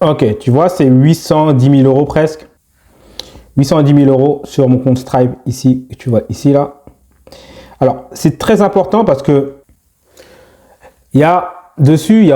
Ok, tu vois, c'est 810 000 € presque. 810 000 € sur mon compte Stripe ici, tu vois ici là. Alors, c'est très important parce que il y a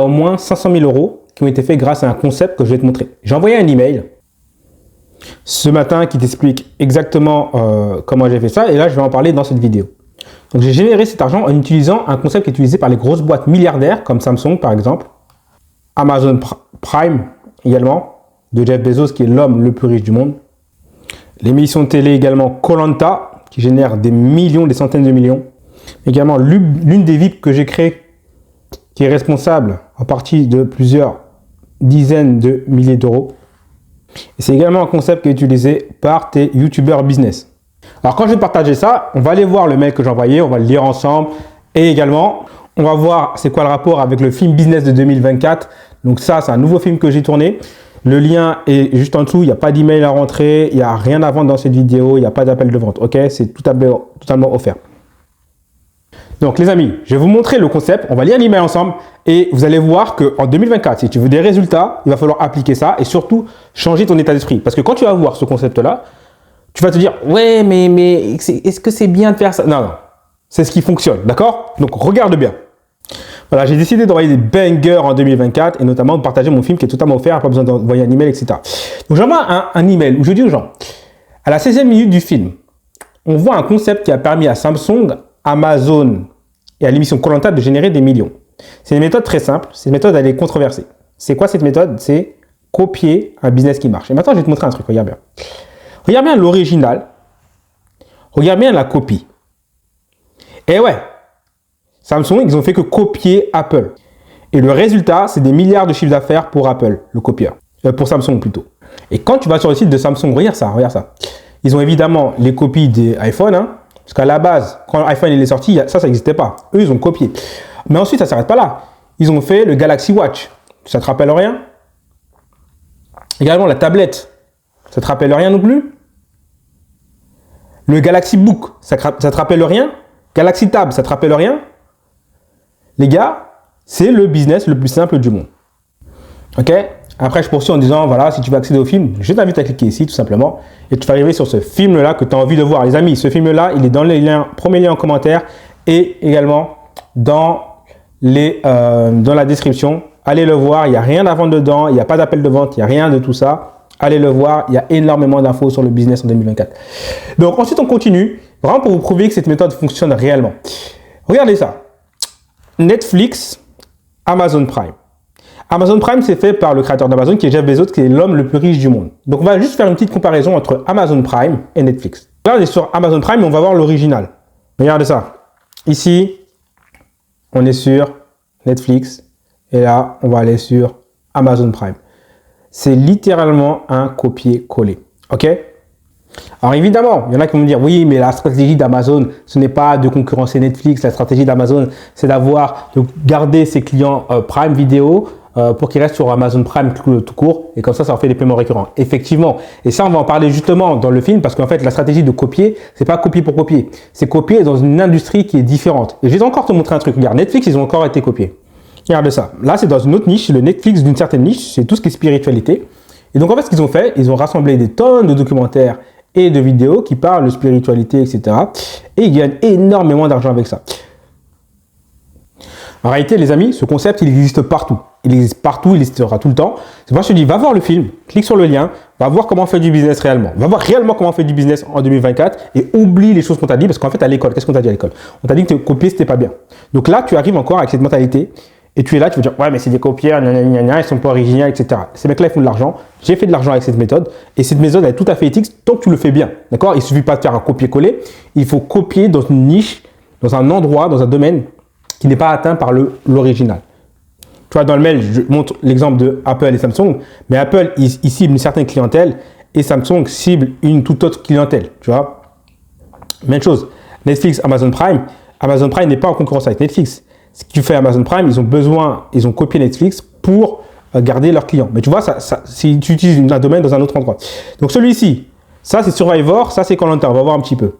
au moins 500 000 € qui ont été faits grâce à un concept que je vais te montrer. J'ai envoyé un email ce matin qui t'explique exactement comment j'ai fait ça et là, je vais en parler dans cette vidéo. Donc, j'ai généré cet argent en utilisant un concept qui est utilisé par les grosses boîtes milliardaires comme Samsung par exemple, Amazon Prime également, de Jeff Bezos qui est l'homme le plus riche du monde. L'émission de télé également Koh-Lanta qui génère des millions, des centaines de millions. Également l'une des VIP que j'ai créée qui est responsable en partie de plusieurs dizaines de milliers d'euros. Et c'est également un concept qui est utilisé par tes youtubeurs business. Alors quand je vais partager ça, on va aller voir le mail que j'ai envoyé, on va le lire ensemble et également on va voir c'est quoi le rapport avec le film business de 2024. Donc ça, c'est un nouveau film que j'ai tourné. Le lien est juste en dessous, il n'y a pas d'email à rentrer, il n'y a rien à vendre dans cette vidéo, il n'y a pas d'appel de vente, ok? C'est totalement offert. Donc les amis, je vais vous montrer le concept, on va lire l'email ensemble et vous allez voir qu'en 2024, si tu veux des résultats, il va falloir appliquer ça et surtout changer ton état d'esprit. Parce que quand tu vas voir ce concept-là, tu vas te dire, ouais, mais est-ce que c'est bien de faire ça? Non, c'est ce qui fonctionne, d'accord? Donc regarde bien. Voilà, j'ai décidé d'envoyer des bangers en 2024 et notamment de partager mon film qui est totalement offert, pas besoin d'envoyer un email, etc. Donc j'envoie un email où je dis aux gens, à la 16e minute du film, on voit un concept qui a permis à Samsung, Amazon et à l'émission Koh-Lanta de générer des millions. C'est une méthode très simple, cette méthode elle est controversée. C'est quoi cette méthode? C'est copier un business qui marche. Et maintenant je vais te montrer un truc, regarde bien. Regarde bien l'original, regarde bien la copie. Et ouais, Samsung, ils ont fait que copier Apple. Et le résultat, c'est des milliards de chiffres d'affaires pour Apple, le copieur. Pour Samsung plutôt. Et quand tu vas sur le site de Samsung, regarde ça, regarde ça. Ils ont évidemment les copies des iPhones, hein, parce qu'à la base, quand l'iPhone est sorti, ça n'existait pas. Eux, ils ont copié. Mais ensuite, ça ne s'arrête pas là. Ils ont fait le Galaxy Watch. Ça ne te rappelle rien? Également, la tablette. Ça ne te rappelle rien non plus? Le Galaxy Book, ça ne te rappelle rien? Galaxy Tab, ça ne te rappelle rien? Les gars, c'est le business le plus simple du monde. Ok? Après, je poursuis en disant, voilà, si tu veux accéder au film, je t'invite à cliquer ici, tout simplement. Et tu vas arriver sur ce film-là que tu as envie de voir. Les amis, ce film-là, il est dans les liens, premier lien en commentaire et également dans la description. Allez le voir, il n'y a rien à vendre dedans, il n'y a pas d'appel de vente, il n'y a rien de tout ça. Allez le voir, il y a énormément d'infos sur le business en 2024. Donc, ensuite, on continue, vraiment pour vous prouver que cette méthode fonctionne réellement. Regardez ça. Netflix, Amazon Prime. Amazon Prime, c'est fait par le créateur d'Amazon qui est Jeff Bezos, qui est l'homme le plus riche du monde. Donc, on va juste faire une petite comparaison entre Amazon Prime et Netflix. Là, on est sur Amazon Prime et on va voir l'original. Regardez ça. Ici, on est sur Netflix et là, on va aller sur Amazon Prime. C'est littéralement un copier-coller. OK? Alors évidemment, il y en a qui vont me dire, oui, mais la stratégie d'Amazon, ce n'est pas de concurrencer Netflix. La stratégie d'Amazon, c'est de garder ses clients Prime Video pour qu'ils restent sur Amazon Prime tout court. Et comme ça leur fait des paiements récurrents. Effectivement. Et ça, on va en parler justement dans le film parce qu'en fait, la stratégie de copier, c'est pas copier pour copier. C'est copier dans une industrie qui est différente. Et je vais encore te montrer un truc. Regarde, Netflix, ils ont encore été copiés. Regarde ça. Là, c'est dans une autre niche, le Netflix d'une certaine niche. C'est tout ce qui est spiritualité. Et donc, en fait, ce qu'ils ont fait, ils ont rassemblé des tonnes de documentaires et de vidéos qui parlent de spiritualité, etc. Et ils gagnent énormément d'argent avec ça. En réalité, les amis, ce concept, il existe partout. Il existe partout, il existera tout le temps. C'est pour ça que je te dis, va voir le film, clique sur le lien, va voir comment on fait du business réellement. Va voir réellement comment on fait du business en 2024 et oublie les choses qu'on t'a dit parce qu'en fait, à l'école, qu'est-ce qu'on t'a dit à l'école? On t'a dit que copier, c'était pas bien. Donc là, tu arrives encore avec cette mentalité et tu es là, tu veux dire, ouais, mais c'est des copieurs, ils sont pas originaux, etc. Ces mecs-là, ils font de l'argent. J'ai fait de l'argent avec cette méthode et cette méthode, elle est tout à fait éthique tant que tu le fais bien. D'accord? Il suffit pas de faire un copier-coller. Il faut copier dans une niche, dans un endroit, dans un domaine qui n'est pas atteint par l'original. Tu vois, dans le mail, je montre l'exemple de Apple et Samsung, mais Apple, il cible une certaine clientèle et Samsung cible une toute autre clientèle. Tu vois? Même chose. Netflix, Amazon Prime n'est pas en concurrence avec Netflix. Ce que tu fais Amazon Prime, ils ont copié Netflix pour garder leurs clients. Mais tu vois, si tu utilises un domaine dans un autre endroit. Donc celui-ci, ça c'est Survivor, ça c'est Koh-Lanta. On va voir un petit peu.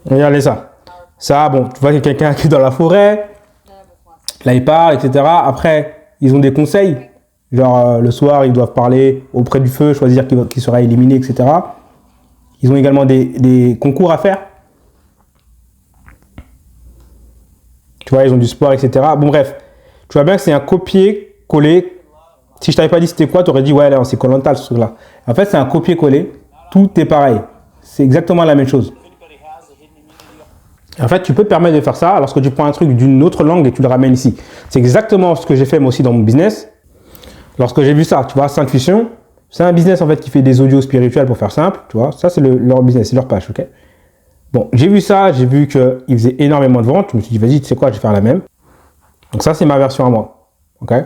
Regardez ça. Ça, bon, tu vois qu'il y a quelqu'un qui est dans la forêt. Là, il parle, etc. Après, ils ont des conseils. Genre, le soir, ils doivent parler auprès du feu, choisir qui sera éliminé, etc. Ils ont également des concours à faire. Tu vois, ils ont du sport, etc. Bon, bref. Tu vois bien que c'est un copier-coller. Si je t'avais pas dit c'était quoi, tu aurais dit, ouais, là, c'est Koh-Lanta, ce truc-là. En fait, c'est un copier-coller. Tout est pareil. C'est exactement la même chose. En fait, tu peux te permettre de faire ça lorsque tu prends un truc d'une autre langue et tu le ramènes ici. C'est exactement ce que j'ai fait moi aussi dans mon business. Lorsque j'ai vu ça, tu vois, Syncfusion, c'est un business en fait qui fait des audios spirituels pour faire simple, tu vois. Ça, c'est leur business, c'est leur page, ok. Bon, j'ai vu ça, j'ai vu qu'ils faisaient énormément de ventes. Je me suis dit, vas-y, tu sais quoi, je vais faire la même. Donc ça, c'est ma version à moi, ok. Ça,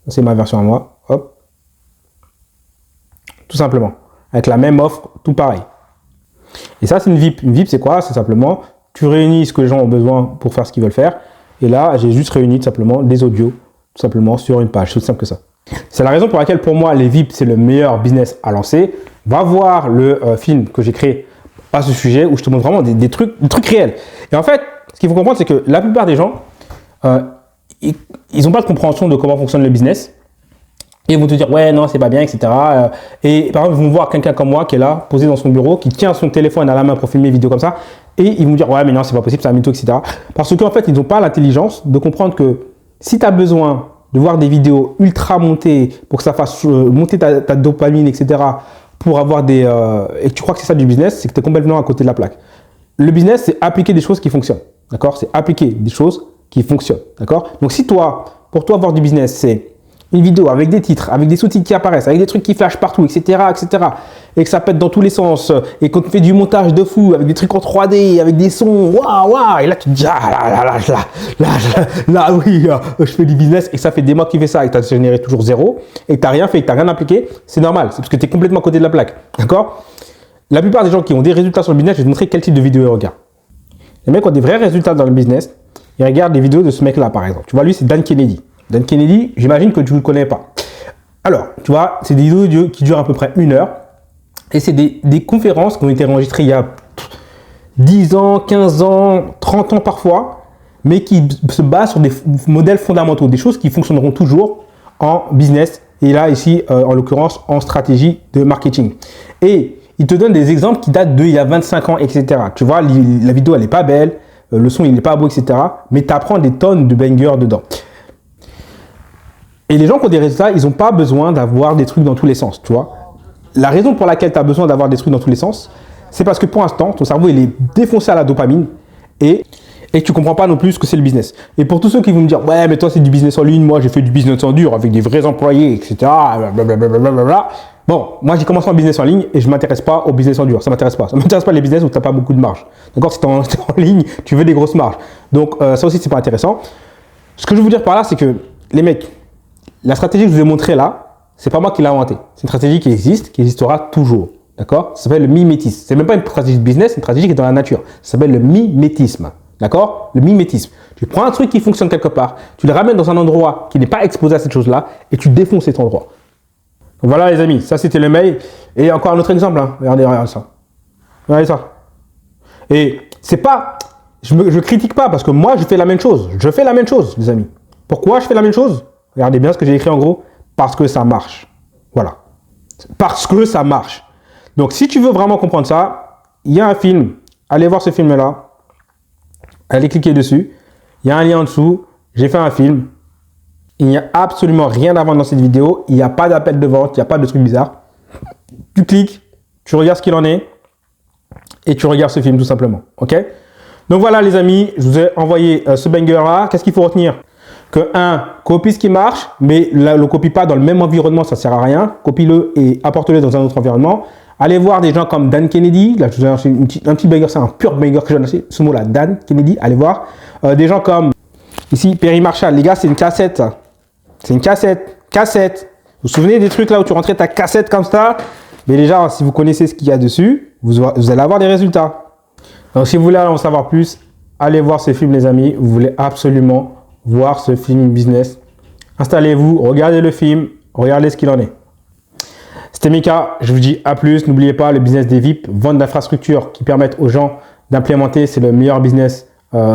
c'est ma version à moi, hop. Tout simplement. Avec la même offre, tout pareil. Et ça, c'est une VIP. Une VIP, c'est quoi? C'est simplement, tu réunis ce que les gens ont besoin pour faire ce qu'ils veulent faire. Et là, j'ai juste réuni tout simplement des audios, tout simplement sur une page. C'est aussi simple que ça. C'est la raison pour laquelle, pour moi, les VIP, c'est le meilleur business à lancer. Va voir le film que j'ai créé à ce sujet où je te montre vraiment des trucs réels. Et en fait, ce qu'il faut comprendre, c'est que la plupart des gens, ils n'ont pas de compréhension de comment fonctionne le business. Et ils vont te dire, ouais, non, c'est pas bien, etc. Et par exemple, ils vont voir quelqu'un comme moi qui est là, posé dans son bureau, qui tient son téléphone à la main pour filmer une vidéo comme ça. Et ils vont dire, ouais, mais non, c'est pas possible, c'est un mytho, etc. Parce qu'en fait, ils n'ont pas l'intelligence de comprendre que si tu as besoin de voir des vidéos ultra montées pour que ça fasse monter ta dopamine, etc. pour avoir des... et que tu crois que c'est ça du business, c'est que tu es complètement à côté de la plaque. Le business, c'est appliquer des choses qui fonctionnent. D'accord? C'est appliquer des choses qui fonctionnent. D'accord? Donc, si toi, pour toi, avoir du business, c'est une vidéo avec des titres, avec des sous-titres qui apparaissent, avec des trucs qui flashent partout, etc., etc., et que ça pète dans tous les sens, et qu'on te fait du montage de fou, avec des trucs en 3D, avec des sons, waouh, et là tu te dis, ah là, oui, je fais du business, et ça fait des mois qu'il fait ça, et que tu as généré toujours zéro, et que tu n'as rien fait, et que tu n'as rien appliqué, c'est normal, c'est parce que tu es complètement à côté de la plaque, d'accord? La plupart des gens qui ont des résultats sur le business, je vais te montrer quel type de vidéo ils regardent. Les mecs ont des vrais résultats dans le business, ils regardent les vidéos de ce mec-là, par exemple. Tu vois, lui, c'est Dan Kennedy. Dan Kennedy, j'imagine que tu ne le connais pas. Alors, tu vois, c'est des vidéos qui durent à peu près 1 heure. Et c'est des conférences qui ont été enregistrées il y a 10 ans, 15 ans, 30 ans parfois, mais qui se basent sur des modèles fondamentaux, des choses qui fonctionneront toujours en business. Et là, ici, en l'occurrence, en stratégie de marketing. Et il te donne des exemples qui datent d'il y a 25 ans, etc. Tu vois, la vidéo, elle n'est pas belle, le son, il n'est pas beau, etc. Mais tu apprends des tonnes de bangers dedans. Et les gens qui ont des résultats, ils n'ont pas besoin d'avoir des trucs dans tous les sens, tu vois. La raison pour laquelle tu as besoin d'avoir des trucs dans tous les sens, c'est parce que pour l'instant, ton cerveau, il est défoncé à la dopamine et tu ne comprends pas non plus ce que c'est le business. Et pour tous ceux qui vont me dire, ouais, mais toi, c'est du business en ligne, moi, j'ai fait du business en dur avec des vrais employés, etc. Blablabla. Bon, moi, j'ai commencé en business en ligne et je ne m'intéresse pas au business en dur. Ça ne m'intéresse pas. Ça ne m'intéresse pas les business où tu n'as pas beaucoup de marge. D'accord? Si tu es en ligne, tu veux des grosses marges. Donc, ça aussi, ce n'est pas intéressant. Ce que je veux vous dire par là, c'est que les mecs, la stratégie que je vous ai montrée là, c'est pas moi qui l'ai inventée. C'est une stratégie qui existe, qui existera toujours. D'accord? Ça s'appelle le mimétisme. C'est même pas une stratégie de business, c'est une stratégie qui est dans la nature. Ça s'appelle le mimétisme. D'accord? Le mimétisme. Tu prends un truc qui fonctionne quelque part, tu le ramènes dans un endroit qui n'est pas exposé à cette chose-là et tu défonces cet endroit. Donc voilà les amis, ça c'était le mail. Et encore un autre exemple. Hein. Regardez ça. Regardez ça. Et c'est pas... Je critique pas parce que moi je fais la même chose. Je fais la même chose les amis. Pourquoi je fais la même chose? Regardez bien ce que j'ai écrit en gros. Parce que ça marche. Voilà. Parce que ça marche. Donc, si tu veux vraiment comprendre ça, il y a un film. Allez voir ce film-là. Allez cliquer dessus. Il y a un lien en dessous. J'ai fait un film. Il n'y a absolument rien à vendre dans cette vidéo. Il n'y a pas d'appel de vente. Il n'y a pas de truc bizarre. Tu cliques. Tu regardes ce qu'il en est. Et tu regardes ce film tout simplement. OK? Donc, voilà les amis. Je vous ai envoyé ce banger-là. Qu'est-ce qu'il faut retenir? Que 1, copie ce qui marche, mais ne le copie pas dans le même environnement, ça ne sert à rien. Copie-le et apporte-le dans un autre environnement. Allez voir des gens comme Dan Kennedy. Là, je vous ai lancé un petit banger, c'est un pur banger que j'ai lancé. Ce mot-là, Dan Kennedy, allez voir. Des gens comme, ici, Perry Marshall. Les gars, c'est une cassette. C'est une cassette. Cassette. Vous vous souvenez des trucs là où tu rentrais ta cassette comme ça? Mais déjà, si vous connaissez ce qu'il y a dessus, vous allez avoir des résultats. Donc, si vous voulez en savoir plus, allez voir ce film, les amis. Vous voulez absolument voir ce film business. Installez-vous, regardez le film, regardez ce qu'il en est. C'était Mika, je vous dis à plus. N'oubliez pas le business des VIP, vente d'infrastructures qui permettent aux gens d'implémenter. C'est le meilleur business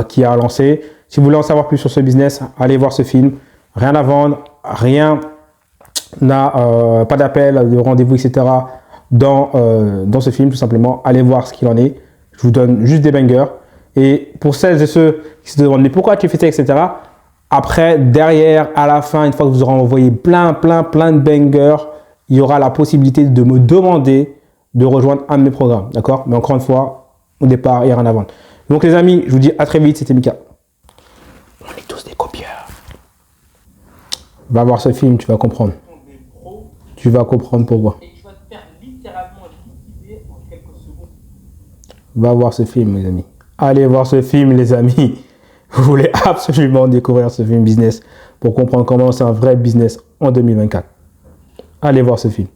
qui a à lancer. Si vous voulez en savoir plus sur ce business, allez voir ce film. Rien à vendre, rien n'a pas d'appel, de rendez-vous, etc. dans ce film, tout simplement. Allez voir ce qu'il en est. Je vous donne juste des bangers. Et pour celles et ceux qui se demandent mais pourquoi tu fais ça, etc. Après, derrière, à la fin, une fois que vous aurez envoyé plein de bangers, il y aura la possibilité de me demander de rejoindre un de mes programmes. D'accord? Mais encore une fois, au départ, il n'y a rien à vendre. Donc les amis, je vous dis à très vite, c'était Mika. On est tous des copieurs. Va voir ce film, tu vas comprendre. Tu vas comprendre pourquoi. Et tu vas te faire littéralement liquider en quelques secondes. Va voir ce film, les amis. Allez voir ce film, les amis. Vous voulez absolument découvrir ce film business pour comprendre comment c'est un vrai business en 2024. Allez voir ce film.